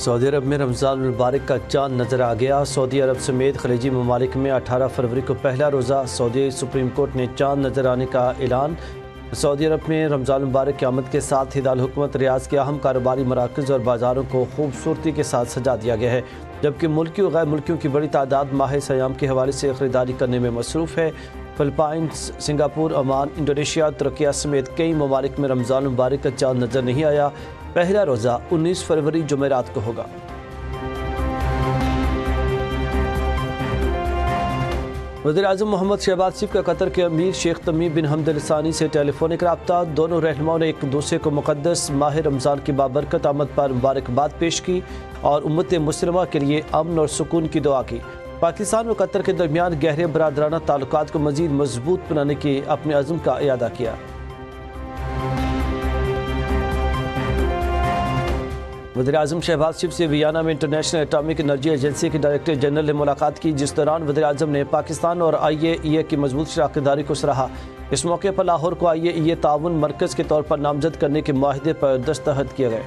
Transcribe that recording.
Saudi अरब में रमज़ान मुबारक का चांद नज़र आ गया। सऊदी अरब समेत खलीजी ममालिक में 18 फरवरी को पहला रोज़ा। सऊदी सुप्रीम कोर्ट ने चांद नज़र आने का ऐलान। सऊदी अरब में रमज़ान मुबारक की आमद के साथ ही दारुल-हुकूमत रियाज़ के अहम कारोबारी मराकज़ और बाज़ारों को खूबसूरती के साथ सजा दिया गया है, जबकि मुल्की और गैर मुल्कियों की बड़ी तादाद माह सयाम के हवाले से ख़रीदारी करने में मसरूफ़ है। फ़िलिपाइंस, सिंगापुर, ओमान, इंडोनेशिया, तुर्किया समेत कई ममालिक में रमज़ान मुबारक का चांद नज़र नहीं आया। पहला रोज़ा 19 फरवरी जुमेरात को होगा। वज़ीर-ए-आज़म मोहम्मद शहबाज शरीफ का कतर के अमीर शेख तमीम बिन हमद अल सानी से टेलीफोनिक रब्ता। दोनों रहनुमाओं ने एक दूसरे को मुक़द्दस माह रमज़ान की बाबरकत आमद पर मुबारकबाद पेश की और उम्मत मुस्लिमा के लिए अमन और सुकून की दुआ की। पाकिस्तान और कतर के दरमियान गहरे बरादराना ताल्लुकात को मज़ीद मजबूत बनाने के अपने अज़्म का इयादा किया। वज़ीर-ए-आज़म शहबाज शरीफ से वियना में इंटरनेशनल एटॉमिक एनर्जी एजेंसी के डायरेक्टर जनरल ने मुलाकात की, जिस दौरान वज़ीर-ए-आज़म ने पाकिस्तान और IAEA की मजबूत शराकतदारी को सराहा। इस मौके पर लाहौर को IAEA ताउन मरकज़ के तौर पर नामजद करने के मुआहदे पर दस्तखत किए गए।